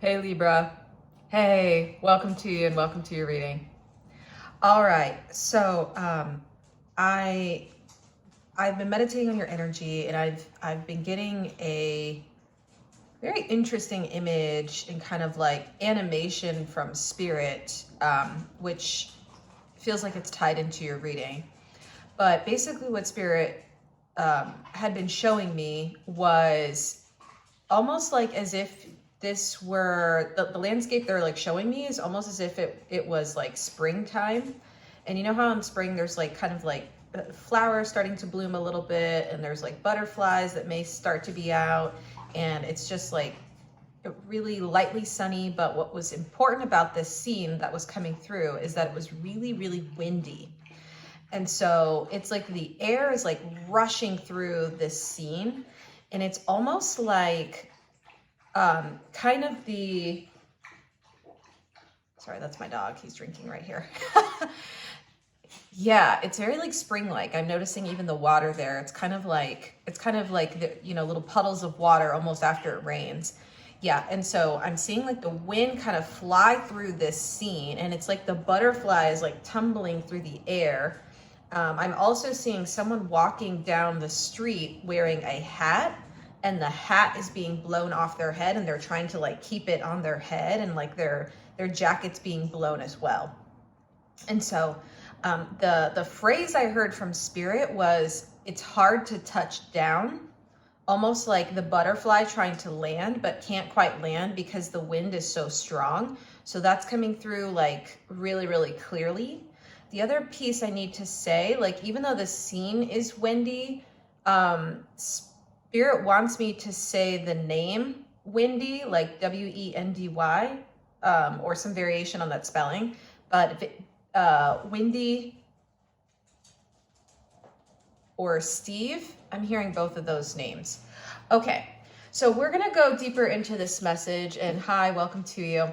Hey Libra. Hey, welcome to you and welcome to your reading. All right, so I've been meditating on your energy, and I've been getting a very interesting image and kind of like animation from spirit, which feels like it's tied into your reading. But basically, what spirit had been showing me was almost like as if this were the landscape they're like showing me is almost as if it was like springtime. And you know how in spring there's like kind of like flowers starting to bloom a little bit, and there's like butterflies that may start to be out, and it's just like really lightly sunny. But what was important about this scene that was coming through is that it was really, really windy. And so it's like the air is like rushing through this scene, and it's almost like kind of the, sorry, that's my dog. He's drinking right here. Yeah, it's very like spring-like. I'm noticing even the water there. It's kind of like the, you know, little puddles of water almost after it rains. Yeah, and so I'm seeing like the wind kind of fly through this scene, and it's like the butterfly is like tumbling through the air. I'm also seeing someone walking down the street wearing a hat, and the hat is being blown off their head, and they're trying to like keep it on their head, and like their jacket's being blown as well. And so the phrase I heard from spirit was, it's hard to touch down, almost like the butterfly trying to land but can't quite land because the wind is so strong. So that's coming through like really, really clearly. The other piece I need to say, like even though the scene is windy, spirit wants me to say the name Windy, like W-E-N-D-Y, or some variation on that spelling. But if it, Windy or Steve, I'm hearing both of those names. Okay, so we're gonna go deeper into this message, and hi, welcome to you.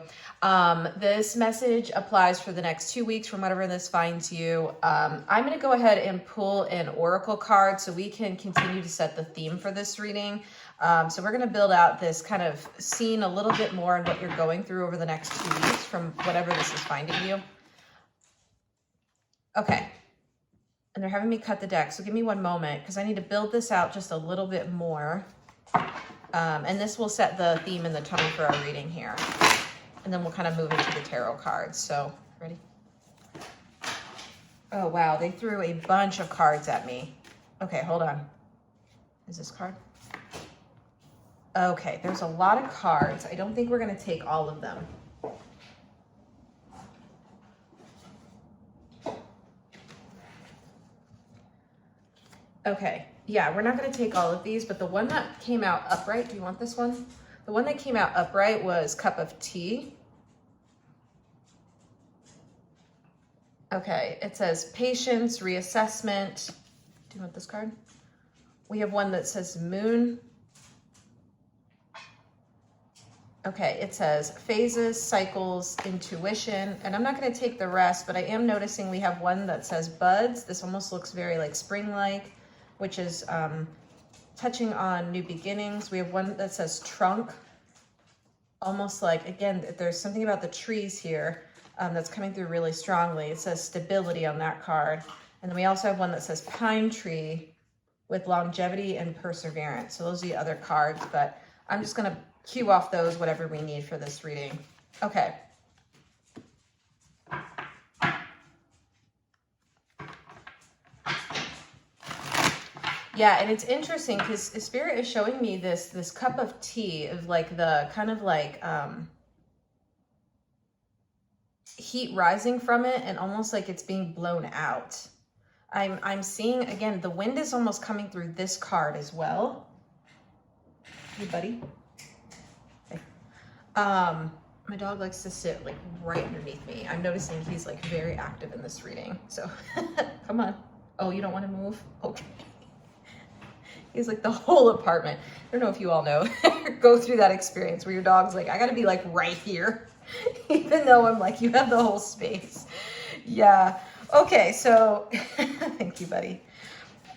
This message applies for the next 2 weeks from whatever this finds you. I'm gonna go ahead and pull an oracle card so we can continue to set the theme for this reading. So we're gonna build out this kind of scene a little bit more and what you're going through over the next 2 weeks from whatever this is finding you. Okay, and they're having me cut the deck, so give me one moment because I need to build this out just a little bit more. And this will set the theme and the tone for our reading here. And then we'll kind of move into the tarot cards. So, ready? Oh, wow, they threw a bunch of cards at me. Okay, hold on. Is this card? Okay, there's a lot of cards. I don't think we're going to take all of them. Okay, yeah, we're not going to take all of these, but the one that came out upright, do you want this one? The one that came out upright was Cup of Tea. Okay, it says patience, reassessment. Do you want this card? We have one that says Moon. Okay, it says phases, cycles, intuition, and I'm not going to take the rest, but I am noticing we have one that says buds. This almost looks very like spring-like, which is touching on new beginnings. We have one that says trunk, almost like, again, there's something about the trees here that's coming through really strongly. It says stability on that card. And then we also have one that says pine tree with longevity and perseverance. So those are the other cards, but I'm just going to cue off those, whatever we need for this reading. Okay. Yeah, and it's interesting because Spirit is showing me this cup of tea of like the kind of like heat rising from it, and almost like it's being blown out. I'm seeing, again, the wind is almost coming through this card as well. Hey, buddy. Okay. My dog likes to sit like right underneath me. I'm noticing he's like very active in this reading. So come on. Oh, you don't want to move? Okay. He's like the whole apartment. I don't know if you all know, go through that experience where your dog's like, I gotta be like right here, even though I'm like, you have the whole space. Yeah. Okay, so thank you, buddy.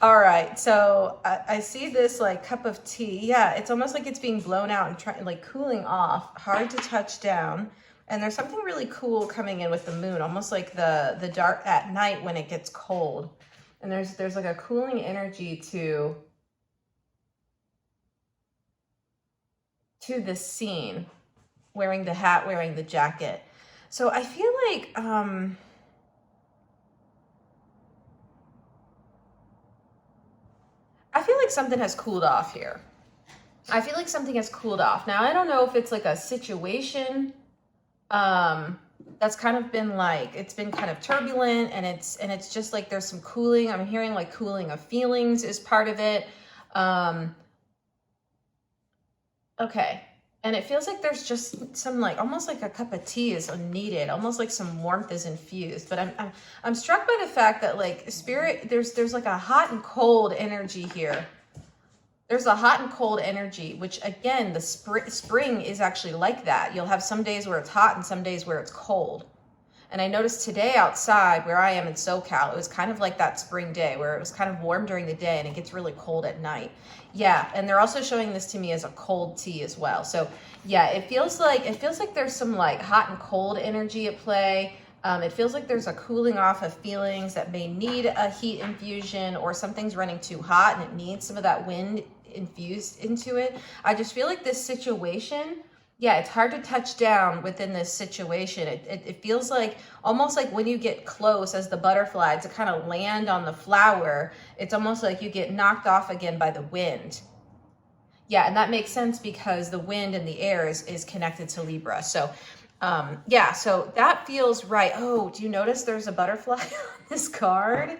All right, so I see this like cup of tea. Yeah, it's almost like it's being blown out and trying like cooling off, hard to touch down. And there's something really cool coming in with the moon, almost like the dark at night when it gets cold. And there's like a cooling energy to this scene, wearing the hat, wearing the jacket. So I feel like something has cooled off here. I feel like something has cooled off. Now, I don't know if it's like a situation that's kind of been like, it's been kind of turbulent, and it's just like there's some cooling. I'm hearing like cooling of feelings is part of it. Okay. And it feels like there's just some like, almost like a cup of tea is needed, almost like some warmth is infused. But I'm struck by the fact that like spirit, there's like a hot and cold energy here. There's a hot and cold energy, which again, the spring is actually like that. You'll have some days where it's hot and some days where it's cold. And I noticed today outside where I am in SoCal, it was kind of like that spring day where it was kind of warm during the day and it gets really cold at night. Yeah, and they're also showing this to me as a cold tea as well. So yeah, it feels like there's some like hot and cold energy at play. It feels like there's a cooling off of feelings that may need a heat infusion, or something's running too hot and it needs some of that wind infused into it. I just feel like this situation, yeah, it's hard to touch down within this situation. It feels like almost like when you get close as the butterfly to kind of land on the flower, it's almost like you get knocked off again by the wind. Yeah, and that makes sense because the wind and the air is connected to Libra. So yeah, so that feels right. Oh, do you notice there's a butterfly on this card?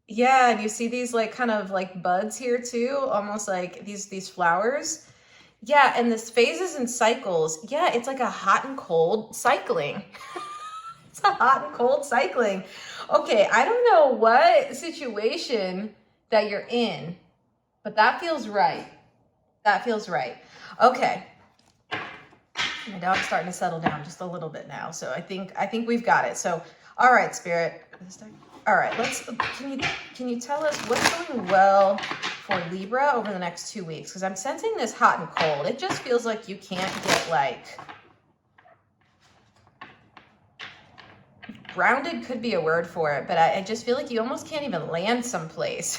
Yeah, and you see these like kind of like buds here too, almost like these flowers. Yeah, and this phases and cycles. Yeah, it's like a hot and cold cycling. It's a hot and cold cycling. Okay, I don't know what situation that you're in, but that feels right. That feels right. Okay. My dog's starting to settle down just a little bit now, so I think we've got it. So, all right, Spirit. All right, can you tell us what's going well for Libra over the next 2 weeks? Because I'm sensing this hot and cold. It just feels like you can't get like, grounded could be a word for it, but I just feel like you almost can't even land someplace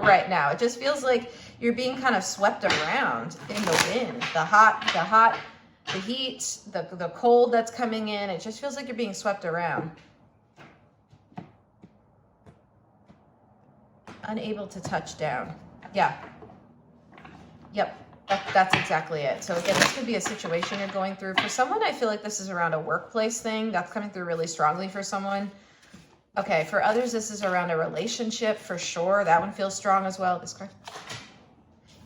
right now. It just feels like you're being kind of swept around in the wind, the heat, the cold that's coming in. It just feels like you're being swept around. Unable to touch down. Yeah. Yep. That's exactly it. So again, this could be a situation you're going through. For someone, I feel like this is around a workplace thing. That's coming through really strongly for someone. Okay, for others, this is around a relationship for sure. That one feels strong as well. This card.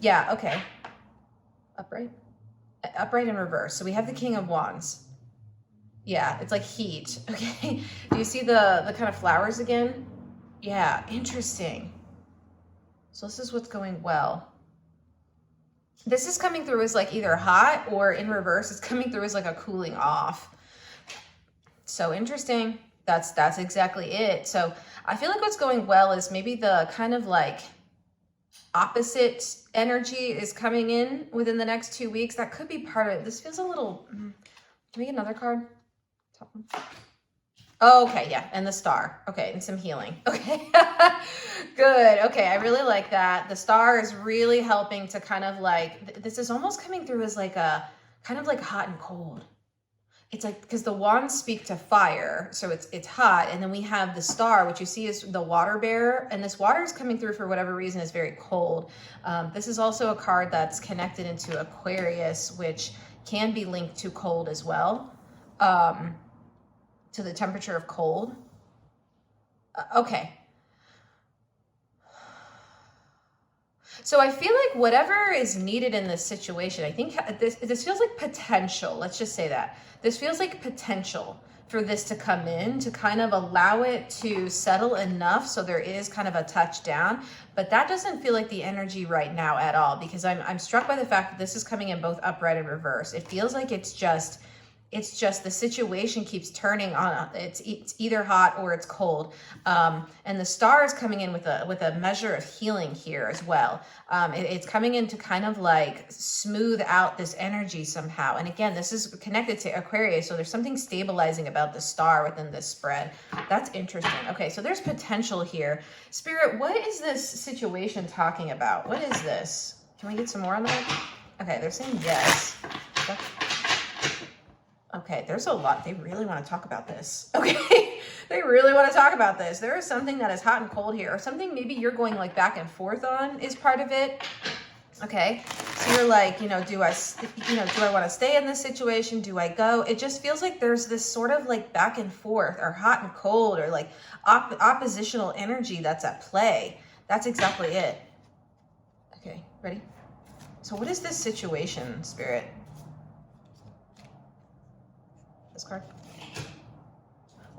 Yeah, okay. Upright. Upright in reverse. So we have the King of Wands. Yeah, it's like heat. Okay. Do you see the kind of flowers again? Yeah, interesting. So this is what's going well. This is coming through as like either hot, or in reverse, it's coming through as like a cooling off. So interesting. That's exactly it. So I feel like what's going well is maybe the kind of like opposite energy is coming in within the next 2 weeks. That could be part of it. This feels a little, can we get another card? Top one. Oh, okay, yeah, and the star. Okay, and some healing. Okay, good. Okay, I really like that. The star is really helping to kind of like, this is almost coming through as like a, kind of like hot and cold. It's like, because the wands speak to fire, so it's hot, and then we have the star, which you see is the water bearer, and this water is coming through for whatever reason is very cold. This is also a card that's connected into Aquarius, which can be linked to cold as well. To the temperature of cold. Okay. So I feel like whatever is needed in this situation, I think this feels like potential. Let's just say that. This feels like potential for this to come in, to kind of allow it to settle enough so there is kind of a touchdown. But that doesn't feel like the energy right now at all, because I'm struck by the fact that this is coming in both upright and reverse. It feels like it's just, It's just the situation keeps turning on. It's either hot or it's cold. And the star is coming in with a measure of healing here as well. It's coming in to kind of like smooth out this energy somehow. And again, this is connected to Aquarius, so there's something stabilizing about the star within this spread. That's interesting. Okay, so there's potential here. Spirit, what is this situation talking about? What is this? Can we get some more on that? Okay, they're saying yes. Okay, there's a lot. They really want to talk about this. Okay, they really want to talk about this. There is something that is hot and cold here, or something maybe you're going like back and forth on is part of it. Okay, so you're like, do I want to stay in this situation? Do I go? It just feels like there's this sort of like back and forth, or hot and cold, or like oppositional energy that's at play. That's exactly it. Okay, ready? So what is this situation, Spirit? This card.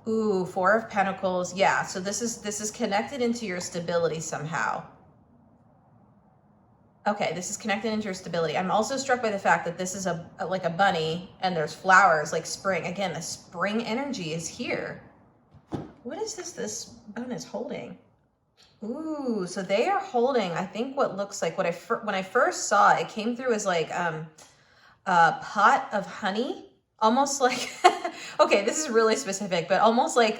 Ooh, Four of Pentacles. Yeah, so this is connected into your stability somehow. Okay, this is connected into your stability. I'm also struck by the fact that this is like a bunny and there's flowers like spring. Again, the spring energy is here. What is this bone is holding? Ooh, so they are holding, I think what looks like, when I first saw it, it came through as like a pot of honey. Almost like, okay, this is really specific, but almost like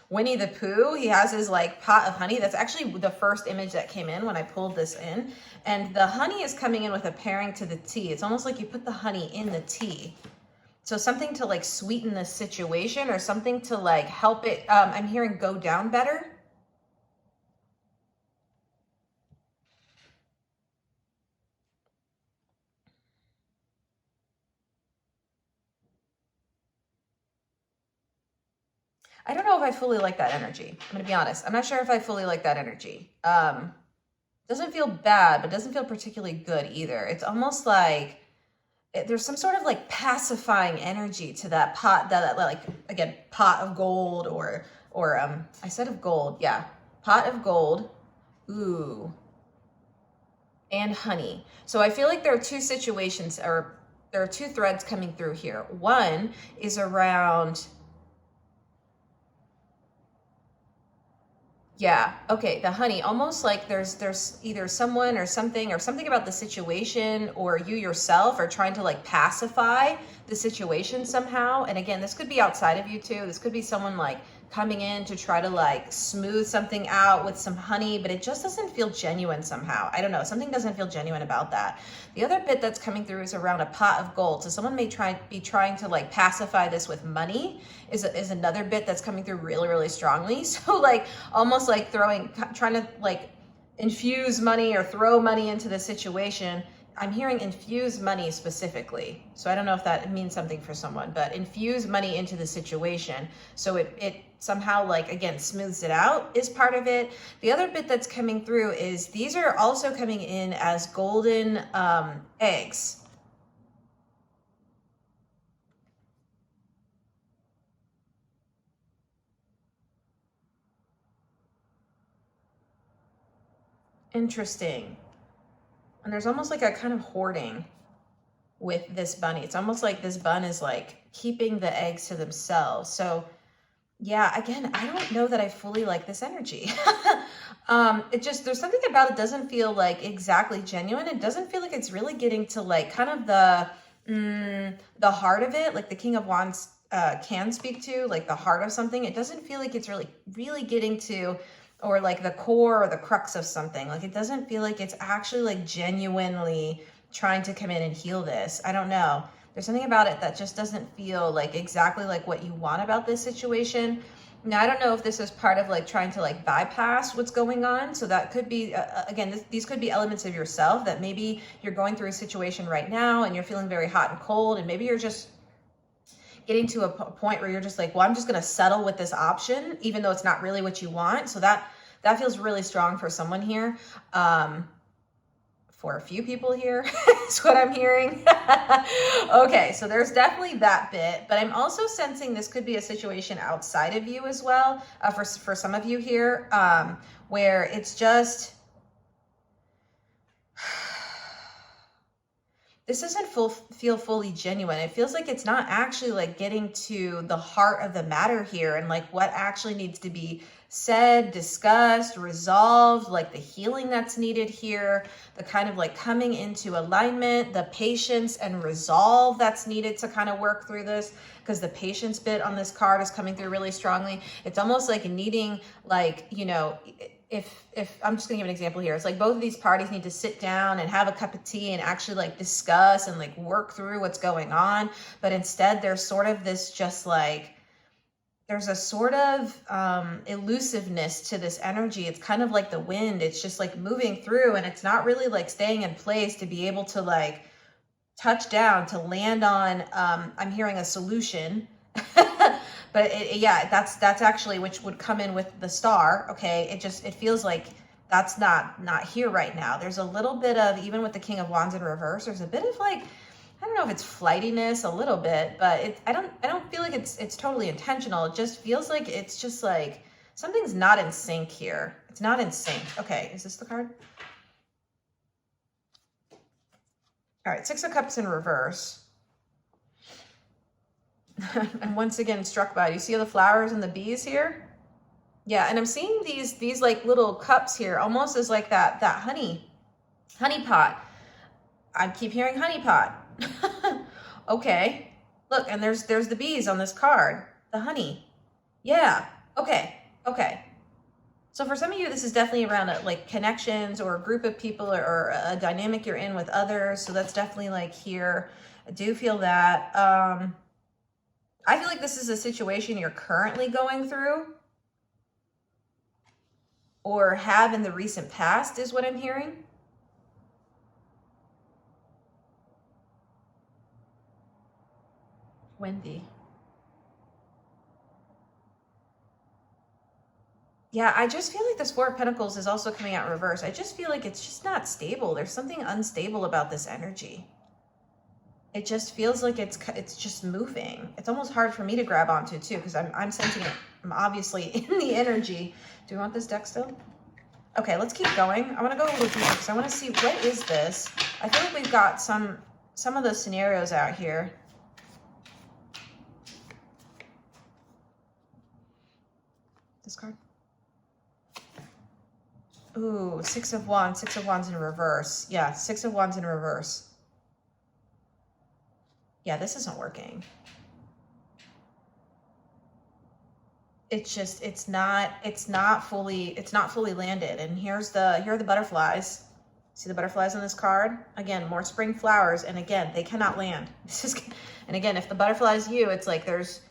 Winnie the Pooh. He has his like pot of honey. That's actually the first image that came in when I pulled this in. And the honey is coming in with a pairing to the tea. It's almost like you put the honey in the tea. So something to like sweeten this situation, or something to like help it, I'm hearing go down better. I don't know if I fully like that energy. I'm going to be honest. I'm not sure if I fully like that energy. Doesn't feel bad, but doesn't feel particularly good either. It's almost like there's some sort of like pacifying energy to that pot, that like, again, pot of gold, or I said of gold. Yeah. Pot of gold. Ooh. And honey. So I feel like there are two situations, or there are two threads coming through here. One is around, yeah, okay, the honey, almost like there's either someone or something about the situation, or you yourself are trying to like pacify the situation somehow. And again, this could be outside of you too. This could be someone like coming in to try to like smooth something out with some honey, but it just doesn't feel genuine somehow. I don't know, something doesn't feel genuine about that. The other bit that's coming through is around a pot of gold. So someone may be trying to like pacify this with money is another bit that's coming through really, really strongly. So like almost like trying to like infuse money or throw money into the situation. I'm hearing infuse money specifically. So I don't know if that means something for someone, but infuse money into the situation. So it somehow like, again, smooths it out is part of it. The other bit that's coming through is these are also coming in as golden eggs. Interesting. And there's almost like a kind of hoarding with this bunny. It's almost like this bun is like keeping the eggs to themselves. So yeah, again, I don't know that I fully like this energy. It just, there's something about it doesn't feel like exactly genuine. It doesn't feel like it's really getting to like kind of the heart of it, like the King of Wands can speak to, like the heart of something. It doesn't feel like it's really getting to, or like the core or the crux of something. Like it doesn't feel like it's actually like genuinely trying to come in and heal this. I don't know. There's something about it that just doesn't feel like exactly like what you want about this situation. Now, I don't know if this is part of like trying to like bypass what's going on. So that could be, again, these could be elements of yourself that maybe you're going through a situation right now and you're feeling very hot and cold, and maybe you're just getting to a point where you're just like, well, I'm just going to settle with this option, even though it's not really what you want. So that feels really strong for someone here. For a few people here is what I'm hearing. Okay, so there's definitely that bit, but I'm also sensing this could be a situation outside of you as well, for some of you here, where it's just, this doesn't feel fully genuine. It feels like it's not actually like getting to the heart of the matter here and like what actually needs to be said, discussed, resolved, like the healing that's needed here, the kind of like coming into alignment, the patience and resolve that's needed to kind of work through this, because the patience bit on this card is coming through really strongly. It's almost like needing, like, you know, if I'm just gonna give an example here, it's like both of these parties need to sit down and have a cup of tea and actually like discuss and like work through what's going on, but instead there's sort of this just like, there's a sort of elusiveness to this energy. It's kind of like the wind. It's just like moving through, and it's not really like staying in place to be able to like touch down, to land on, I'm hearing a solution. But yeah, that's actually, which would come in with the star. Okay. It feels like that's not here right now. There's a little bit of, even with the King of Wands in reverse, there's a bit of like, I don't know if it's flightiness a little bit, but I don't feel like it's totally intentional. It just feels like it's just like something's not in sync here. It's not in sync. Okay, is this the card? All right, Six of Cups in reverse. And once again, struck by, you see the flowers and the bees here? Yeah, and I'm seeing these like little cups here, almost as like that honey pot. I keep hearing honey pot. Okay, look, and there's the bees on this card, the honey. Yeah, okay. So for some of you, this is definitely around like connections or a group of people or a dynamic you're in with others. So that's definitely like here. I do feel that. I feel like this is a situation you're currently going through or have in the recent past is what I'm hearing. Wendy. Yeah, I just feel like this Four of Pentacles is also coming out in reverse. I just feel like it's just not stable. There's something unstable about this energy. It just feels like it's just moving. It's almost hard for me to grab onto too, because I'm sensing it. I'm obviously in the energy. Do you want this deck still? Okay, let's keep going. I want to go a little deeper because I want to see, what is this? I feel like we've got some of those scenarios out here. This card. Ooh, Six of Wands in reverse. Yeah, Six of Wands in reverse. Yeah, this isn't working. It's just, it's not fully landed. And here are the butterflies. See the butterflies on this card? Again, more spring flowers. And again, they cannot land. And again, if the butterfly is you, it's like there's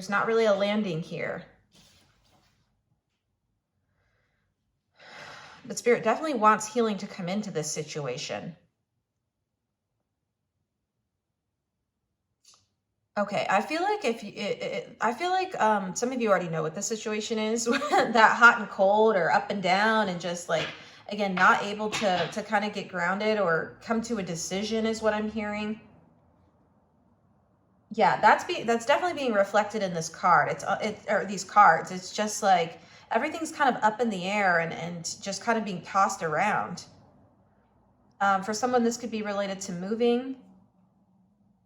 not really a landing here. But Spirit definitely wants healing to come into this situation. Okay, I feel like some of you already know what the situation is. That hot and cold or up and down, and just like, again, not able to kind of get grounded or come to a decision is what I'm hearing. Yeah, that's definitely being reflected in this card. Or these cards. It's just like everything's kind of up in the air and just kind of being tossed around. For someone, this could be related to moving.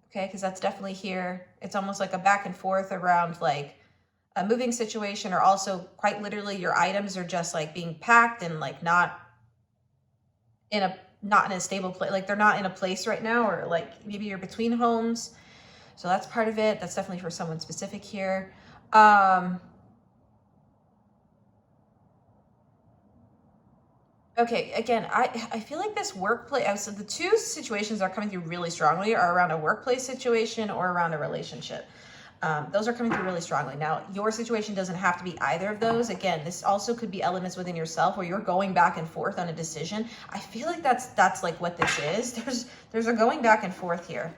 Okay, because that's definitely here. It's almost like a back and forth around like a moving situation, or also quite literally your items are just like being packed and like not in a stable place. Like they're not in a place right now, or like maybe you're between homes. So that's part of it. That's definitely for someone specific here. Okay, again, I feel like this workplace, so the two situations that are coming through really strongly are around a workplace situation or around a relationship. Those are coming through really strongly. Now, your situation doesn't have to be either of those. Again, this also could be elements within yourself where you're going back and forth on a decision. I feel like that's like what this is. There's a going back and forth here.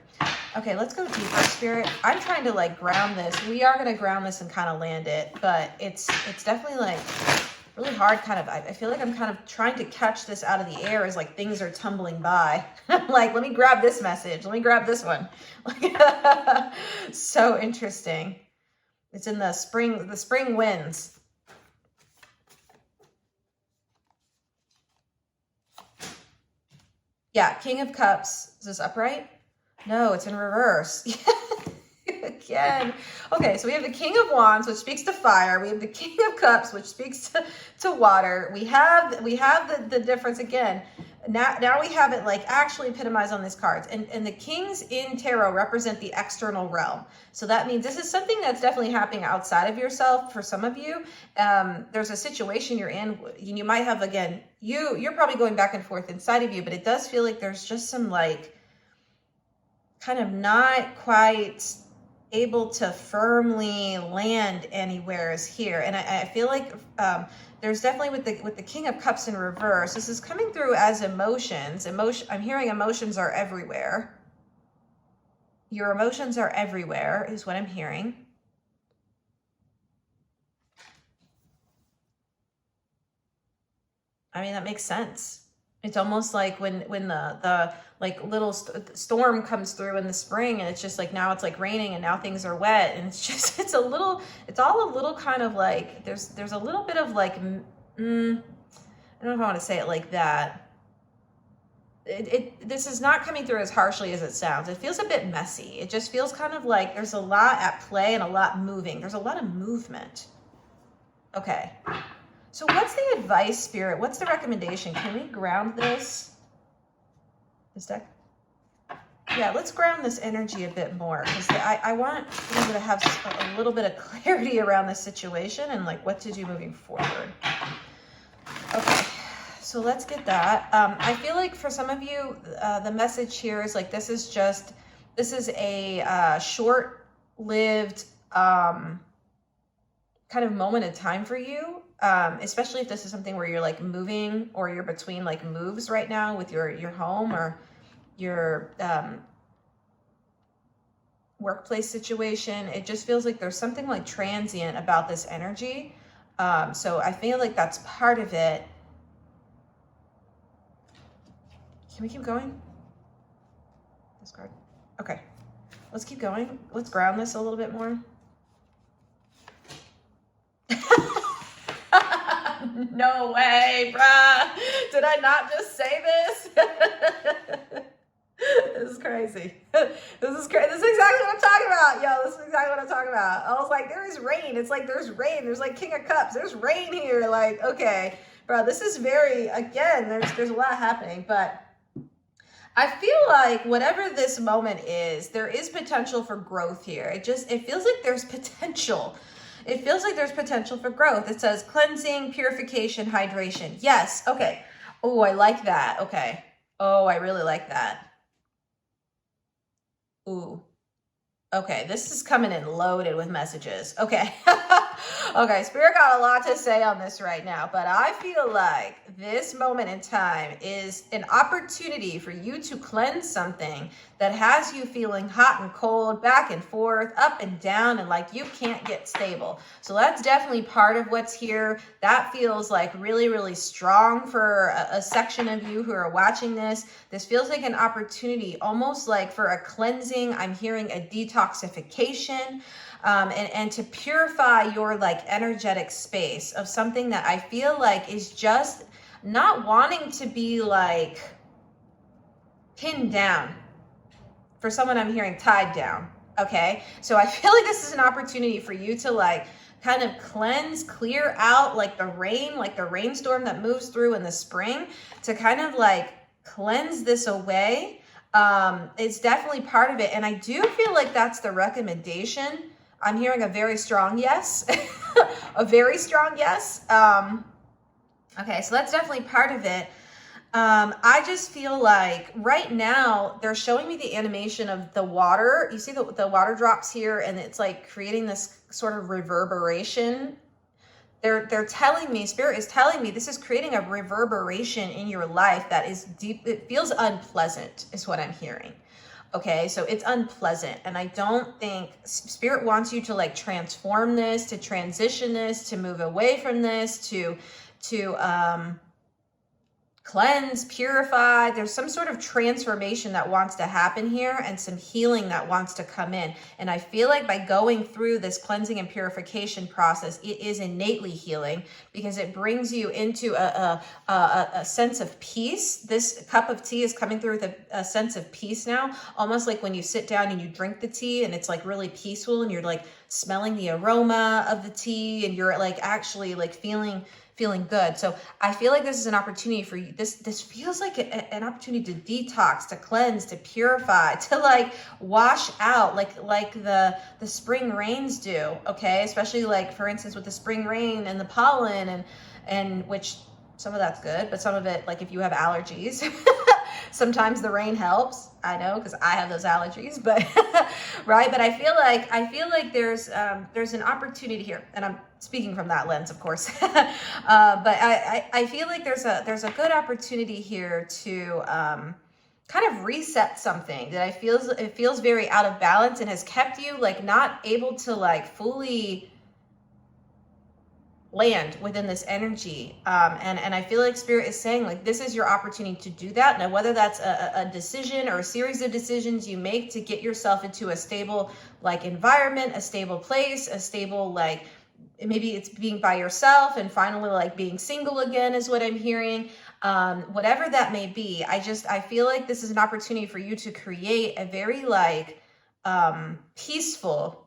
Okay, let's go deeper, Spirit. I'm trying to like ground this. We are going to ground this and kind of land it, but it's definitely like really hard. Kind of, I feel like I'm kind of trying to catch this out of the air as like things are tumbling by. I'm like, let me grab this message. Let me grab this one. So interesting. It's in the spring winds. Yeah, King of Cups. Is this upright? No, it's in reverse. Again. Okay, so we have the King of Wands, which speaks to fire. We have the King of Cups, which speaks to water. We have the difference again. Now we have it like actually epitomized on these cards. And the kings in tarot represent the external realm. So that means this is something that's definitely happening outside of yourself for some of you. There's a situation you're in. You might have, again, you're probably going back and forth inside of you, but it does feel like there's just some like kind of not quite able to firmly land anywhere is here. And I feel like there's definitely with the King of Cups in reverse, this is coming through as emotions. I'm hearing emotions are everywhere. Your emotions are everywhere is what I'm hearing. I mean, that makes sense. It's almost like when the like little storm comes through in the spring, and it's just like now it's like raining and now things are wet, and it's all a little kind of like there's a little bit of like I don't know if I want to say it like that. This is not coming through as harshly as it sounds. It feels a bit messy. It just feels kind of like there's a lot at play and a lot moving. There's a lot of movement. Okay. So what's the advice, Spirit? What's the recommendation? Can we ground this deck? Yeah, let's ground this energy a bit more, because I want you to have a little bit of clarity around this situation and like what to do moving forward. Okay, so let's get that. I feel like for some of you, the message here is like this is a short-lived kind of moment in time for you. Especially if this is something where you're like moving or you're between like moves right now with your home or your workplace situation. It just feels like there's something like transient about this energy. So I feel like that's part of it. Can we keep going? This card. Okay, let's keep going. Let's ground this a little bit more. No way, bruh. Did I not just say this? This is crazy. This is crazy. This is exactly what I'm talking about. Yo, this is exactly what I'm talking about. I was like, there is rain. It's like there's rain. There's like King of Cups. There's rain here. Like, okay, bro, this is very, again, there's a lot happening, but I feel like whatever this moment is, there is potential for growth here. It feels like there's potential. It feels like there's potential for growth. It says cleansing, purification, hydration. Yes. Okay. Oh, I like that. Okay. Oh, I really like that. Ooh. Okay. This is coming in loaded with messages. Okay. Okay. Spirit got a lot to say on this right now, but I feel like this moment in time is an opportunity for you to cleanse something that has you feeling hot and cold, back and forth, up and down, and like you can't get stable. So that's definitely part of what's here. That feels like really, really strong for a section of you who are watching this. This feels like an opportunity, almost like for a cleansing. I'm hearing a detoxification. And to purify your like energetic space of something that I feel like is just not wanting to be like pinned down. For someone I'm hearing tied down. Okay. So I feel like this is an opportunity for you to like kind of cleanse, clear out like the rainstorm that moves through in the spring, to kind of like cleanse this away. It's definitely part of it. And I do feel like that's the recommendation. I'm hearing a very strong yes. A very strong yes. Okay, so that's definitely part of it. I just feel like right now they're showing me the animation of the water. You see the water drops here, and it's like creating this sort of reverberation. They're telling me, Spirit is telling me this is creating a reverberation in your life that is deep. It feels unpleasant is what I'm hearing. Okay, so it's unpleasant, and I don't think Spirit wants you to like transform this, to transition this, to move away from this, to cleanse, purify. There's some sort of transformation that wants to happen here and some healing that wants to come in. And I feel like by going through this cleansing and purification process, it is innately healing because it brings you into a sense of peace. This cup of tea is coming through with a sense of peace now, almost like when you sit down and you drink the tea and it's like really peaceful and you're like smelling the aroma of the tea and you're like actually like feeling good. So I feel like this is an opportunity for you. This feels like an opportunity to detox, to cleanse, to purify, to like wash out like the spring rains do. Okay. Especially like, for instance, with the spring rain and the pollen and which some of that's good, but some of it, like if you have allergies, sometimes the rain helps. I know, because I have those allergies, but right. But I feel like there's an opportunity here, and I'm speaking from that lens, of course. But I feel like there's a good opportunity here to kind of reset something that it feels very out of balance and has kept you like not able to like fully land within this energy. And I feel like Spirit is saying like, this is your opportunity to do that. Now, whether that's a decision or a series of decisions you make to get yourself into a stable like environment, a stable place, a stable like, maybe it's being by yourself and finally like being single again is what I'm hearing. Whatever that may be, I feel like this is an opportunity for you to create a very like peaceful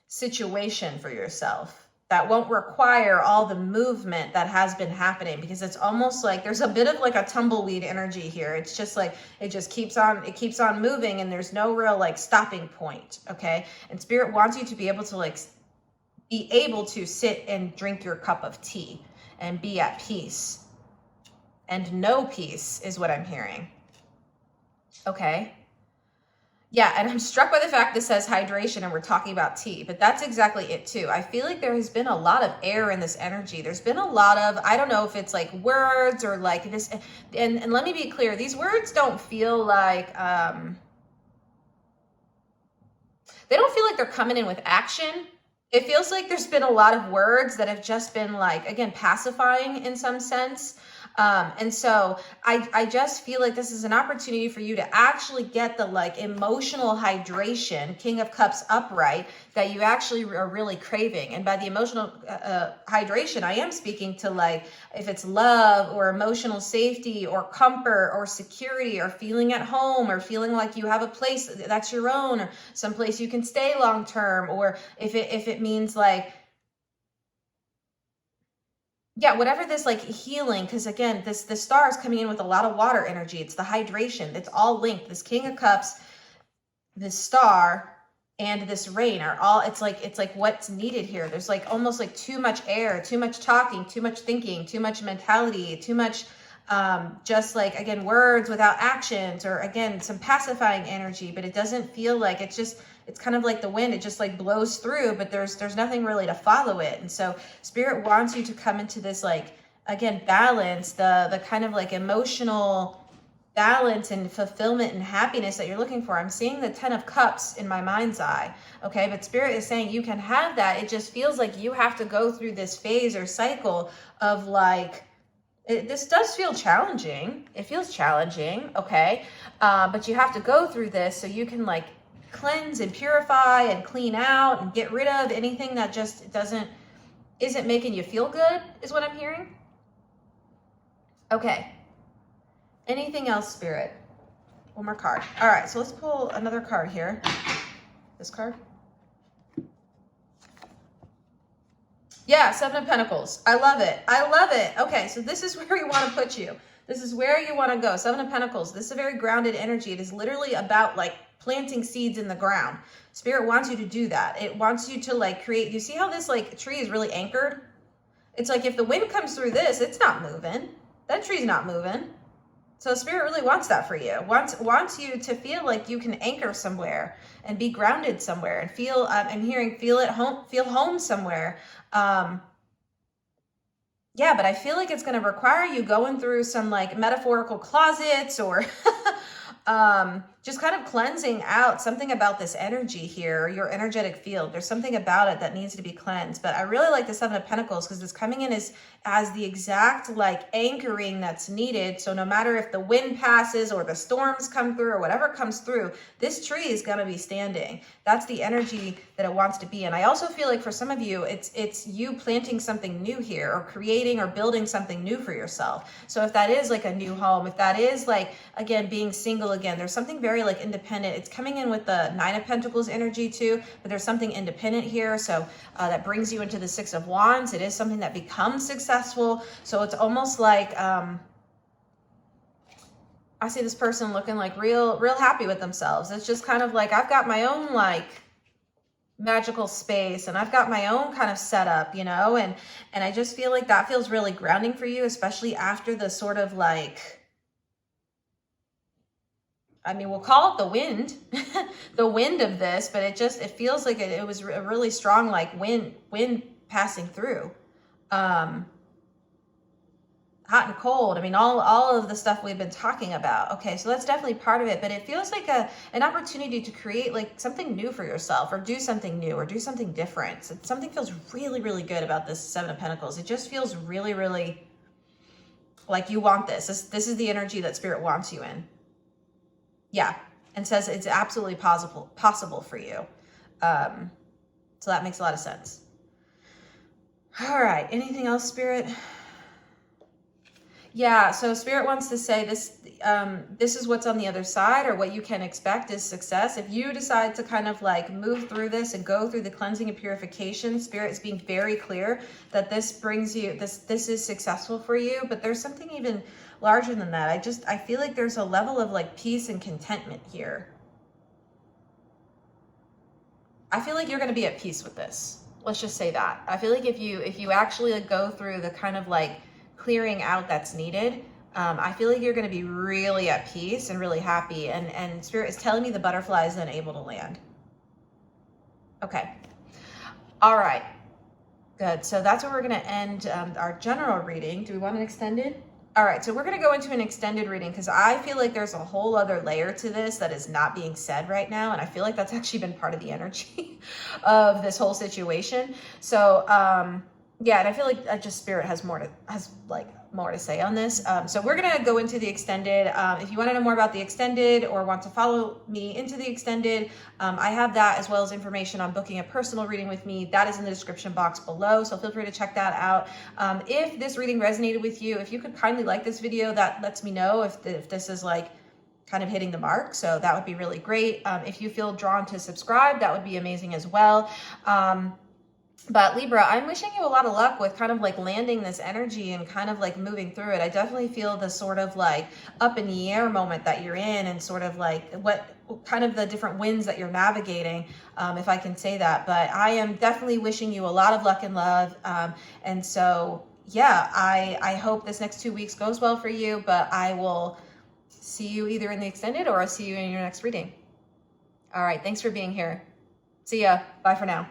situation for yourself that won't require all the movement that has been happening, because it's almost like there's a bit of like a tumbleweed energy here. It's just like, it keeps on moving and there's no real like stopping point. Okay. And Spirit wants you to be able to like, be able to sit and drink your cup of tea and be at peace and know peace is what I'm hearing. Okay. Yeah, and I'm struck by the fact this says hydration and we're talking about tea, but that's exactly it too. I feel like there has been a lot of air in this energy. There's been a lot of, I don't know if it's like words or like this, and let me be clear, these words don't feel like, they don't feel like they're coming in with action. It feels like there's been a lot of words that have just been like, again, pacifying in some sense. And so I just feel like this is an opportunity for you to actually get the like emotional hydration, King of Cups upright, that you actually are really craving. And by the emotional hydration, I am speaking to like, if it's love or emotional safety or comfort or security or feeling at home or feeling like you have a place that's your own or someplace you can stay long term, or if it means like, yeah, whatever this like healing, because again, this star is coming in with a lot of water energy. It's the hydration. It's all linked. This King of Cups, this star, and this rain are all, it's like what's needed here. There's like almost like too much air, too much talking, too much thinking, too much mentality, too much just like, again, words without actions, or again, some pacifying energy, but it doesn't feel like it's kind of like the wind. It just like blows through, but there's nothing really to follow it. And so Spirit wants you to come into this, like, again, balance, the kind of like emotional balance and fulfillment and happiness that you're looking for. I'm seeing the 10 of Cups in my mind's eye. Okay. But Spirit is saying you can have that. It just feels like you have to go through this phase or cycle of like, this does feel challenging. It feels challenging. Okay. But you have to go through this so you can like cleanse and purify and clean out and get rid of anything that just isn't making you feel good, is what I'm hearing. Okay. Anything else, Spirit? One more card. All right. So let's pull another card here. This card. Yeah, 7 of Pentacles. I love it. I love it. Okay, so this is where you want to put you. This is where you want to go. 7 of Pentacles. This is a very grounded energy. It is literally about like planting seeds in the ground. Spirit wants you to do that. It wants you to like create. You see how this like tree is really anchored? It's like if the wind comes through this, it's not moving. That tree's not moving. So Spirit really wants that for you. Wants you to feel like you can anchor somewhere and be grounded somewhere and feel, I'm hearing feel at home, feel home somewhere. Yeah, but I feel like it's going to require you going through some like metaphorical closets or just kind of cleansing out something about this energy here, your energetic field. There's something about it that needs to be cleansed. But I really like the Seven of Pentacles because it's coming in as the exact like anchoring that's needed. So no matter if the wind passes or the storms come through or whatever comes through, this tree is going to be standing. That's the energy that it wants to be. And I also feel like for some of you, it's you planting something new here, or creating or building something new for yourself. So if that is like a new home, if that is like, again, being single again, there's something very like independent. It's coming in with the Nine of Pentacles energy too, but there's something independent here. So that brings you into the Six of Wands. It is something that becomes successful. So it's almost like, I see this person looking like real happy with themselves. It's just kind of like, I've got my own like magical space and I've got my own kind of setup, you know, and I just feel like that feels really grounding for you, especially after the sort of like, I mean, we'll call it the wind, the wind of this, but it feels like it was a really strong, like wind passing through. Hot and cold. I mean, all of the stuff we've been talking about. Okay, so that's definitely part of it, but it feels like an opportunity to create like something new for yourself, or do something new, or do something different. So something feels really, really good about this Seven of Pentacles. It just feels really, really like you want this. This is the energy that Spirit wants you in. Yeah, and says it's absolutely possible for you. So that makes a lot of sense. All right, anything else, Spirit? Yeah, so Spirit wants to say this is what's on the other side, or what you can expect is success. If you decide to kind of like move through this and go through the cleansing and purification, Spirit is being very clear that this brings you, this is successful for you, but there's something even larger than that. I feel like there's a level of like peace and contentment here. I feel like you're going to be at peace with this. Let's just say that. I feel like if you actually like go through the kind of like clearing out that's needed, I feel like you're going to be really at peace and really happy, and Spirit is telling me the butterfly is then able to land. Okay. All right. Good. So that's where we're going to end our general reading. Do we want an extended? All right. So we're going to go into an extended reading because I feel like there's a whole other layer to this that is not being said right now. And I feel like that's actually been part of the energy of this whole situation. So, yeah, and I feel like just Spirit has more to say on this. So we're gonna go into the extended. If you want to know more about the extended or want to follow me into the extended, I have that as well as information on booking a personal reading with me. That is in the description box below. So feel free to check that out. If this reading resonated with you, if you could kindly like this video, that lets me know if this is like kind of hitting the mark. So that would be really great. If you feel drawn to subscribe, that would be amazing as well. But Libra, I'm wishing you a lot of luck with kind of like landing this energy and kind of like moving through it. I definitely feel the sort of like up in the air moment that you're in, and sort of like what kind of the different winds that you're navigating, if I can say that. But I am definitely wishing you a lot of luck and love. And so, yeah, I hope this next 2 weeks goes well for you, but I will see you either in the extended or I'll see you in your next reading. All right. Thanks for being here. See ya. Bye for now.